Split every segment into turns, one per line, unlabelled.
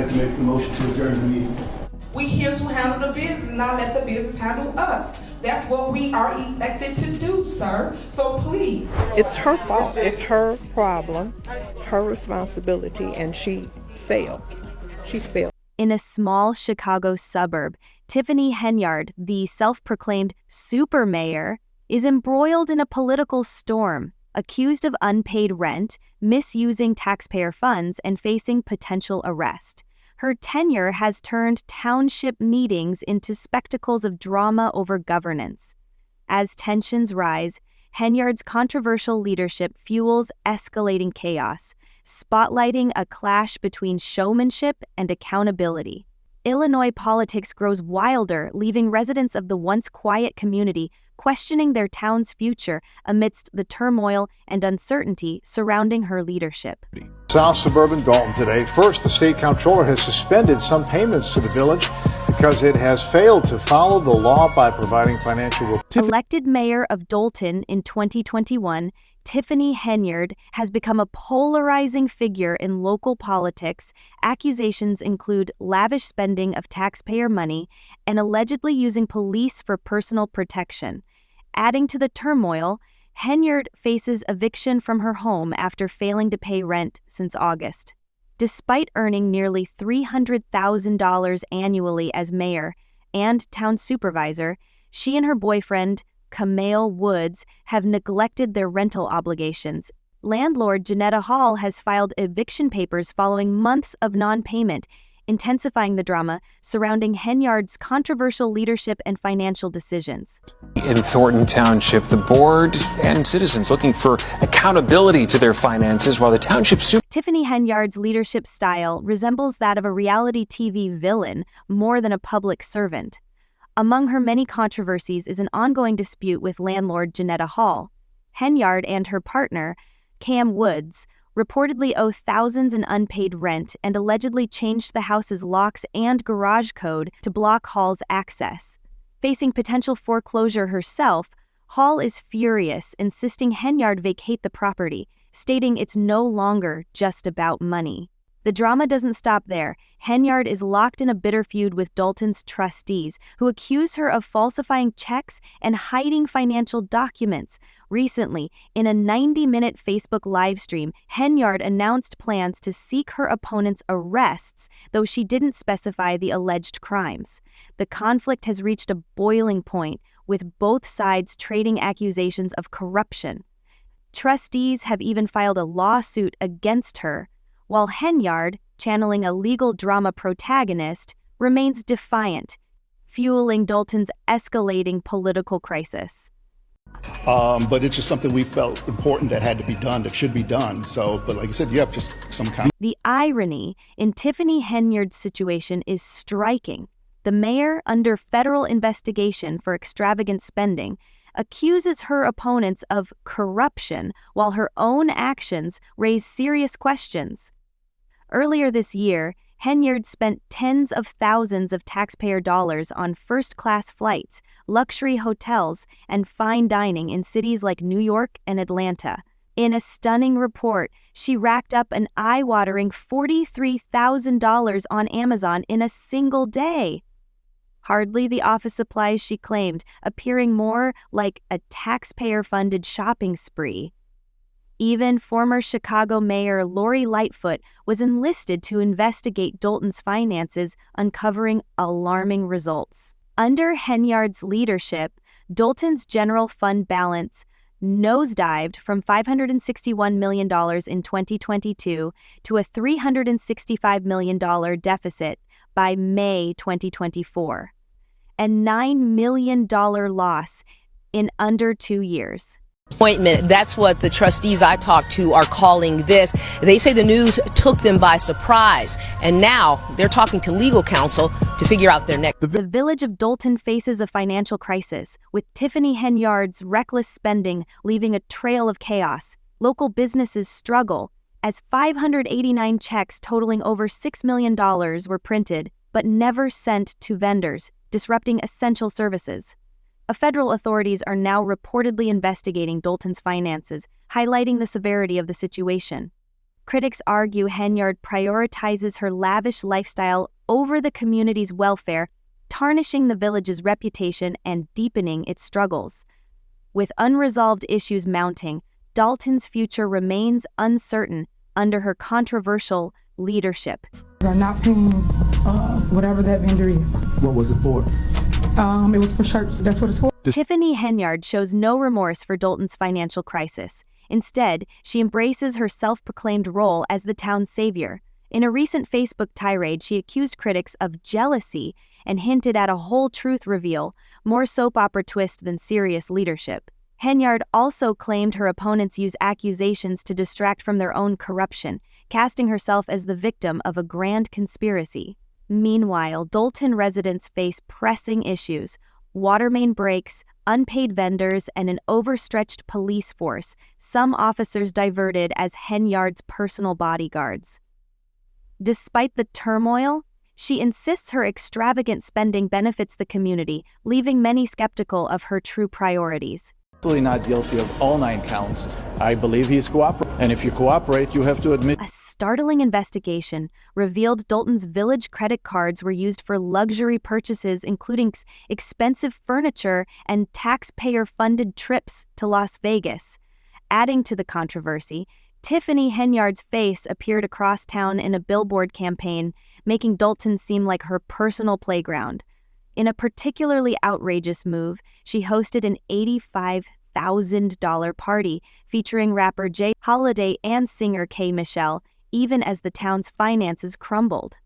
I'd like to make the motion to adjourn the meeting.
We here to handle the business, not let the business handle us. That's what we are elected to do, sir. So please.
It's her fault. It's her problem, her responsibility, and she failed. She's failed.
In a small Chicago suburb, Tiffany Henyard, the self-proclaimed super mayor, is embroiled in a political storm, accused of unpaid rent, misusing taxpayer funds, and facing potential arrest. Her tenure has turned township meetings into spectacles of drama over governance. As tensions rise, Henyard's controversial leadership fuels escalating chaos, spotlighting a clash between showmanship and accountability. Illinois politics grows wilder, leaving residents of the once quiet community questioning their town's future amidst the turmoil and uncertainty surrounding her leadership.
South suburban Dolton today. First, the state comptroller has suspended some payments to the village because it has failed to follow the law by providing financial.
Elected mayor of Dolton in 2021, Tiffany Henyard has become a polarizing figure in local politics. Accusations include lavish spending of taxpayer money and allegedly using police for personal protection. Adding to the turmoil, Henyard faces eviction from her home after failing to pay rent since August. Despite earning nearly $300,000 annually as mayor and town supervisor, she and her boyfriend, Camille Woods, have neglected their rental obligations. Landlord Janetta Hall has filed eviction papers following months of non-payment, intensifying the drama surrounding Henyard's controversial leadership and financial decisions.
In Thornton Township, the board and citizens looking for accountability to their finances while the township
Tiffany Henyard's leadership style resembles that of a reality TV villain more than a public servant. Among her many controversies is an ongoing dispute with landlord Janetta Hall. Henyard and her partner, Cam Woods, reportedly owe thousands in unpaid rent and allegedly changed the house's locks and garage code to block Hall's access. Facing potential foreclosure herself, Hall is furious, insisting Henyard vacate the property, stating it's no longer just about money. The drama doesn't stop there. Henyard is locked in a bitter feud with Dolton's trustees, who accuse her of falsifying checks and hiding financial documents. Recently, in a 90-minute Facebook livestream, Henyard announced plans to seek her opponent's arrests, though she didn't specify the alleged crimes. The conflict has reached a boiling point, with both sides trading accusations of corruption. Trustees have even filed a lawsuit against her, while Henyard, channeling a legal drama protagonist, remains defiant, fueling Dolton's escalating political crisis.
But it's just something we felt important that had to be done, that should be done. So, but like I said, you have just some kind of...
The irony in Tiffany Henyard's situation is striking. The mayor, under federal investigation for extravagant spending, accuses her opponents of corruption while her own actions raise serious questions. Earlier this year, Henyard spent tens of thousands of taxpayer dollars on first-class flights, luxury hotels, and fine dining in cities like New York and Atlanta. In a stunning report, she racked up an eye-watering $43,000 on Amazon in a single day. Hardly the office supplies she claimed, appearing more like a taxpayer-funded shopping spree. Even former Chicago Mayor Lori Lightfoot was enlisted to investigate Dolton's finances, uncovering alarming results. Under Henyard's leadership, Dolton's general fund balance nosedived from $561 million in 2022 to a $365 million deficit by May 2024, a $9 million loss in under 2 years.
Appointment. That's what the trustees I talked to are calling this. They say the news took them by surprise, and now they're talking to legal counsel to figure out their next.
The village of Dolton faces a financial crisis, with Tiffany Henyard's reckless spending leaving a trail of chaos. Local businesses struggle as 589 checks totaling over $6 million were printed, but never sent to vendors, disrupting essential services. Federal authorities are now reportedly investigating Dolton's finances, highlighting the severity of the situation. Critics argue Henyard prioritizes her lavish lifestyle over the community's welfare, tarnishing the village's reputation and deepening its struggles. With unresolved issues mounting, Dolton's future remains uncertain under her controversial leadership.
Are not paying whatever that vendor is.
What was it for?
It was for church. That's what it's for.
Tiffany Henyard shows no remorse for Dolton's financial crisis. Instead, she embraces her self-proclaimed role as the town's savior. In a recent Facebook tirade, she accused critics of jealousy and hinted at a whole truth reveal, more soap opera twist than serious leadership. Henyard also claimed her opponents use accusations to distract from their own corruption, casting herself as the victim of a grand conspiracy. Meanwhile, Dolton residents face pressing issues: water main breaks, unpaid vendors, and an overstretched police force, some officers diverted as Henyard's personal bodyguards. Despite the turmoil, she insists her extravagant spending benefits the community, leaving many skeptical of her true priorities.
Absolutely not guilty of all 9 counts. I believe he's cooperating. And if you cooperate, you have to admit.
A startling investigation revealed Dolton's village credit cards were used for luxury purchases, including expensive furniture and taxpayer-funded trips to Las Vegas. Adding to the controversy, Tiffany Henyard's face appeared across town in a billboard campaign, making Dolton seem like her personal playground. In a particularly outrageous move, she hosted an $85,000 party featuring rapper Jay Holiday and singer K. Michelle, even as the town's finances crumbled.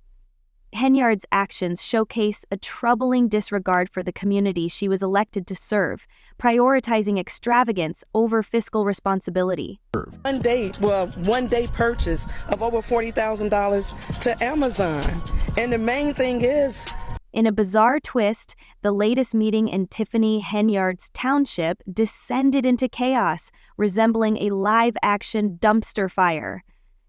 Henyard's actions showcase a troubling disregard for the community she was elected to serve, prioritizing extravagance over fiscal responsibility.
One day purchase of over $40,000 to Amazon. And the main thing is,
in a bizarre twist, the latest meeting in Tiffany Henyard's township descended into chaos, resembling a live-action dumpster fire.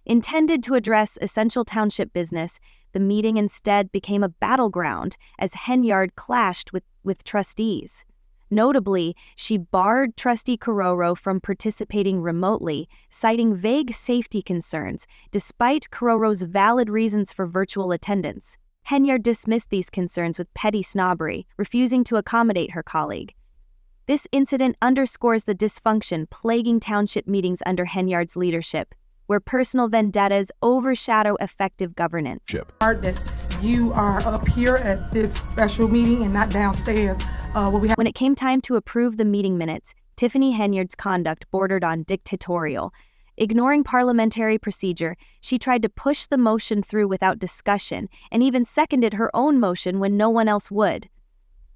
Intended to address essential township business, the meeting instead became a battleground as Henyard clashed with trustees. Notably, she barred Trustee Kororo from participating remotely, citing vague safety concerns, despite Kororo's valid reasons for virtual attendance. Henyard dismissed these concerns with petty snobbery, refusing to accommodate her colleague. This incident underscores the dysfunction plaguing township meetings under Henyard's leadership, where personal vendettas overshadow effective governance.
That you are up here at this special meeting and not downstairs.
When it came time to approve the meeting minutes, Tiffany Henyard's conduct bordered on dictatorial. Ignoring parliamentary procedure, she tried to push the motion through without discussion, and even seconded her own motion when no one else would.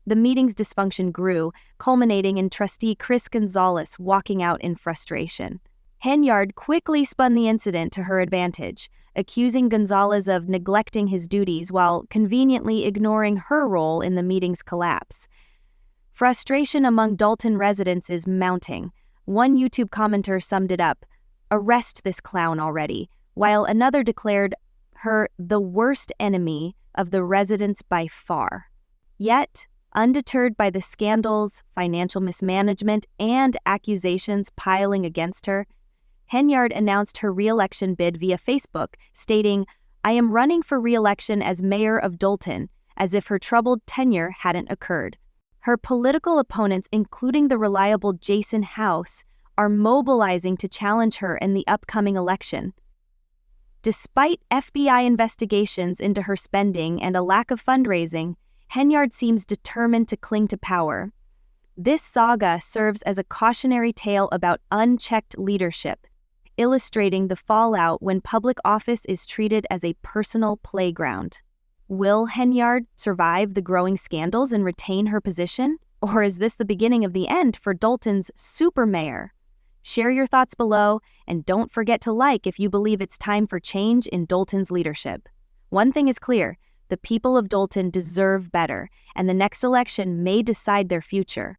The meeting's dysfunction grew, culminating in Trustee Chris Gonzalez walking out in frustration. Henyard quickly spun the incident to her advantage, accusing Gonzalez of neglecting his duties while conveniently ignoring her role in the meeting's collapse. Frustration among Dolton residents is mounting. One YouTube commenter summed it up: "Arrest this clown already," while another declared her the worst enemy of the residents by far. Yet, undeterred by the scandals, financial mismanagement, and accusations piling against her, Henyard announced her re-election bid via Facebook, stating, "I am running for re-election as mayor of Dolton," as if her troubled tenure hadn't occurred. Her political opponents, including the reliable Jason House, are mobilizing to challenge her in the upcoming election. Despite FBI investigations into her spending and a lack of fundraising, Henyard seems determined to cling to power. This saga serves as a cautionary tale about unchecked leadership, illustrating the fallout when public office is treated as a personal playground. Will Henyard survive the growing scandals and retain her position? Or is this the beginning of the end for Dolton's super mayor? Share your thoughts below, and don't forget to like if you believe it's time for change in Dolton's leadership. One thing is clear: the people of Dolton deserve better, and the next election may decide their future.